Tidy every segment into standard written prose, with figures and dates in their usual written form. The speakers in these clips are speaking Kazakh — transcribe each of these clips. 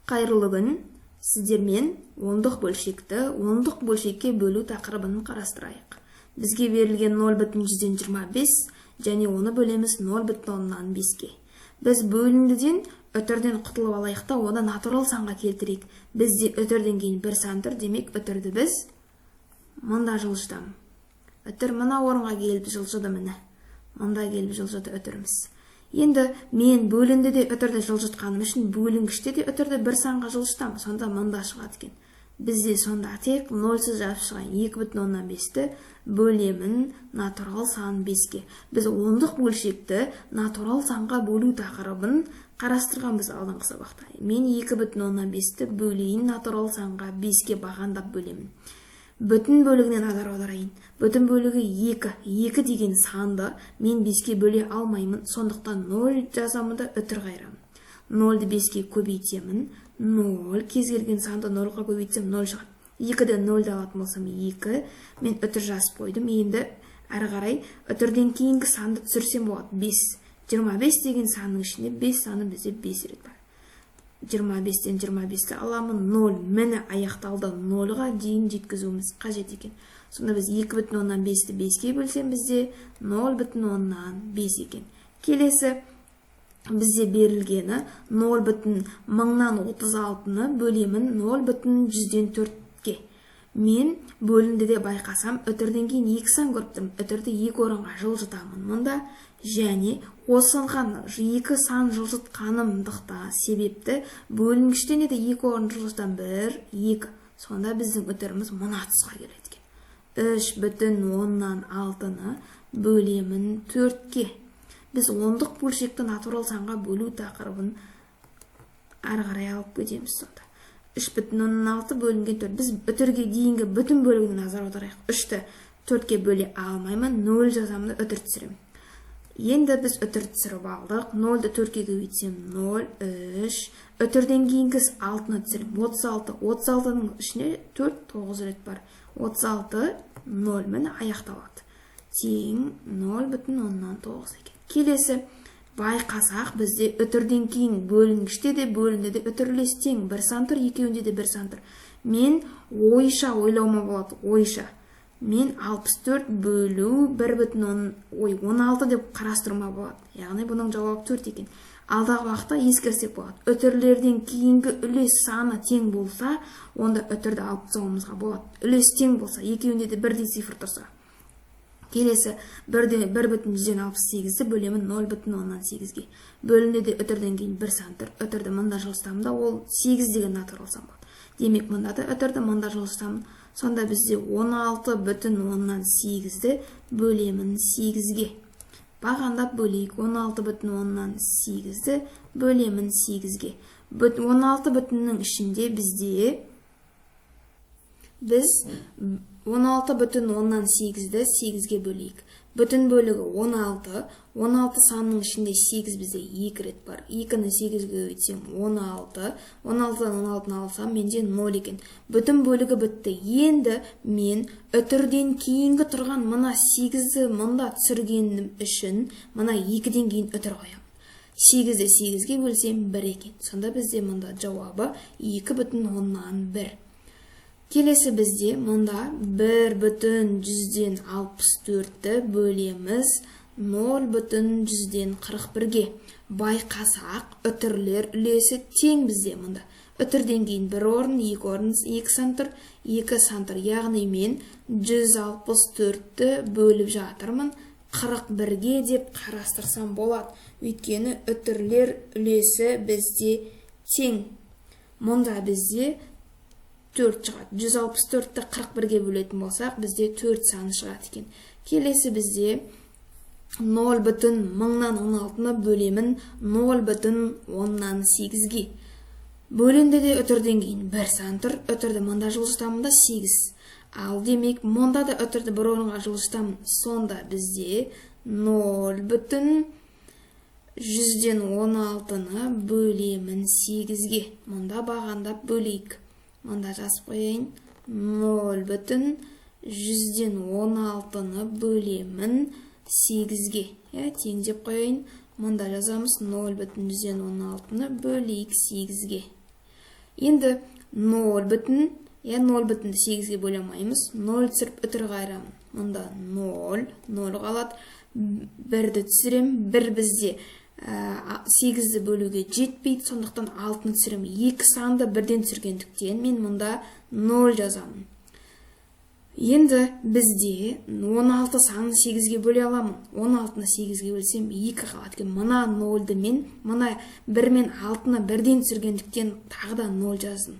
Қайырлы күн, сіздермен ондық бөлшекке бөлу тақырыбын қарастырайық. Бізге берілген 0,125 және оны бөлеміз 0,5-ке. Біз бөліндіден өтірден құтылып алайық та, оны натурал санға келтірейік. Бізде өтірден кейін бір сан тұр, демек өтірді біз мұнда жылжытам. Өтір мына орынға келіп жылжыды міне. Мұнда келіп жылжыды өтіріміз. Енді мен бөлінді де өтірді жылжытқаным үшін бөлінгіште де өтірді бір санға жылжытам. Сонда мұнда шығады екен. Бізде сонда тек 0-сыз жазып шығайын 2,15-ті бөлемін натурал сан 5-ке. Біз ондық бөлшекті натурал санға бөлу тақырыбын қарастырғанбыз алдыңғы сабақта. Мен 2,15-ті бөлейін натурал санға 5-ке бағандап бөлемін. Бүтін бөлігіне назар аударайын. Бүтін бөлігі 2 деген санды мен 5-ке бөле алмаймын. Сондықтан 0 жазамын да өтір қайырамын. 0-ды 5-ке көбейтемін. 0 кез келген санды 0-ға көбейтсем 0 шығады. 2-ді 0-ды алатын болсам 2. Мен өтір жазып қойдым. Енді әрі қарай өтірден кейінгі санды түсірсем болады. 5. 25 деген санның ішінде 5 саны бізде 5 рет бар. 25-тен 25-ті аламын, 0 міне аяқталды 0-ға дейін жеткізуіміз қажет екен. Сонда біз 2,15-ті 5-ке бөлсем бізде 0,5 екен. Келесі бізде берілгені 0,1036-ны бөлемін 0,104-ке. Мен бөлінді де байқасам, өтірден кейін 2 сан көріп тұрмын. Өтірді 2 орынға жылжытамын мұнда. Және осынған 2 сан жылжытқанымдықта себепті бөлінгіштен еді 2 орын жылжытам 1, 2. Сонда біздің өтіріміз мұна тұсқа келеді. 3,16-ны бөлемін 4-ке. Біз ондық бөлшекті натурал санға бөлу тақырыбын әрі қарай алып кетеміз сонда. 3,16 бөлінген 4. Біз өтірге дейінгі бүтін бөлігіне назар аударайық. 3-ті 4-ке бөле алмаймын, 0 жазамды өтір түсіремін. Енді біз өтір түсіріп алдық. 0-ды 4-ке көбейтсем 0, 3. Өтірден кейінгі 6-ны түсірем. 36. 36-ның ішіне 4, 9 рет бар. 36, 0 міне аяқталады. Тең 0,9 екен. Келесі байқасақ бізде өтірден кейін бөлінгіште де бөлінді де өтірлес тең. Бір сан тұр, екеуінде де бір сан тұр. Мен ойша ойлауыма болады. Ойша. Мен 64 бөлу 1,16 деп қарастыруыма болады. Яғни бұның жауабы 4 екен. Алдағы уақытта ескерсек болады. Өтірлерден кейінгі үлес саны тең болса, онда өтірді алып тастауымызға болады. Үлес тең болса, екеуінде де бірдей цифр тұрса. Келесі 1,168-ді бөлемін 0,18-ге. Бөлімде де өтірден кейін бір сан тұр. Өтірді мұнда жылжытамын, ол 8 деген натурал сан болады. Демек мұнда да өтірді мұнда жылжытамын. Сонда бізде 16,18-ді бөлемін 8-ге. Бағандап бөлейік. 16,18-ді бөлемін 8-ге. 16,ның ішінде біз 16,18-ді 8-ге бөлейік. Бүтін бөлігі 16. 16 санның ішінде 8 бізде 2 рет бар. 2-ні 8-ге өйтсем 16. 16-дан 16-ны алсам менде 0 екен. Бүтін бөлігі бітті. Енді мен өтірден кейінгі тұрған мұна 8-ді мұнда түсіргенім үшін мұна 2-ден кейін өтір қоям. 8-ді 8-ге бөлсем 1 екен. Сонда бізде мұнда жауабы 2,1. Келесі бізде мұнда 1,164-ті бөлеміз 0,141-ге. Байқасақ, өтірлер үлесі тең бізде мұнда. Өтірден кейін 1 орын, 2 орын, 2 сан тұр, 2 сан тұр. Яғни мен 164-ті бөліп жатырмын 41-ге деп қарастырсам болады. Өйткені өтірлер үлесі бізде тең. Мұнда бізде 4 шығады. 164-ті 41-ге бөлетін болсақ, бізде 4 саны шығады екен. Келесі бізде 0,1016-ны бөлемін 0,18-ге. Бөлінді де өтірден кейін 1 сан тұр. Өтірді мұнда жылжытамын да 8. Ал демек, мұнда да өтірді бір орынға жылжытамын. Сонда бізде 0,116-ны бөлемін 8-ге. Мұнда бағандап бөлейік. Мұнда жазып қойайын. 0,116-ны бөлемін 8-ге. Теңдеп қойайын. Мұнда жазамыз 0,116-ны бөлейік 8-ге. Енді 0,8-ге бөле алмаймыз. 0 түсіріп үтір қайрамын. Мұнда 0 қалады. 1-ді түсірем, 1 бізде 8-ді бөлуге жетпейді, сондықтан 6-ны түсірем. 2 санды 1-ден түсіргендіктен мен мұнда 0 жазамын. Енді бізде 16 санын 8-ге бөле аламын. 16-ны 8-ге бөлсем 2 қалады. Мына 0-ді мен, мына 1 мен 6-ны 1-ден түсіргендіктен тағы да 0 жаздым.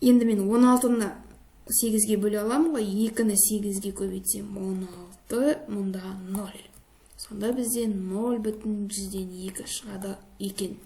Енді мен 16-ны 8-ге бөле аламын ғой, 2-ні 8-ге көбейтсем 16, мұнда 0. Сонда бізде 0,2 шығады екен.